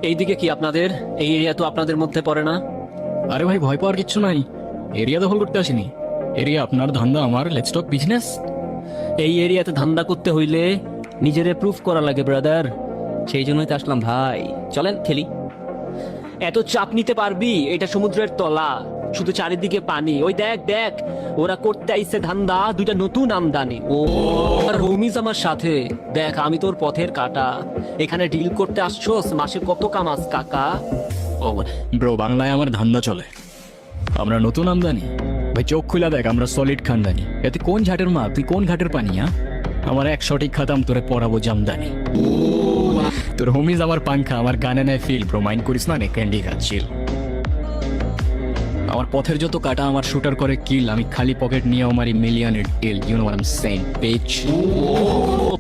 এইদিকে কি আপনাদের? এই এরিয়া তো আপনাদের মধ্যে পড়ে না। আরে ভাই, ভয় পাওয়ার কিচ্ছু নাই। এরিয়া দখল করতে আসিনি। এরিয়া আপনার, ধান্দা আমার। Let's talk business. এই এরিয়াতে ধান্দা করতে হইলে নিজেরে প্রুফ করা লাগে ব্রাদার। সেই জন্যই তো আসলাম ভাই, চলেন খেলি। এত চাপ নিতে পারবি? এটা সমুদ্রের তলা, শুধু চারিদিকে পানি। ওই দেখ দেখ, ওরা করতে আইছে ধান্দা, দুইটা নতুন আমদানি। ও আর রমিজ আমার সাথে। দেখ, আমি তোর পথের কাটা। এখানে ডিল করতে আসছোস, মাসে কত কামাস কাকা? ও ব্রো, বাংলায় আমার ধান্দা চলে। আমরা নতুন আমদানি। ভাই চোখ খুলে দেখ, আমরা সলিড খানদানি। এতে কোন ঝাটের মা, তুই কোন ঘাটের পানি? হ্যাঁ, আমার এক সঠিক খাতাম তোরে পড়াবো জামদানি। তোর হোমিজ আমার পাংখা, আমার গানে নেয় ফিল। ব্রো মাইন্ড করিস না, নে ক্যান্ডি খাচ্ছিল। আমার পথের যত কাটা আমার শুটার করে কিল। আমি খালি পকেট নিয়ে আমার মিলিয়নের deal. You know what I am saying, bitch. O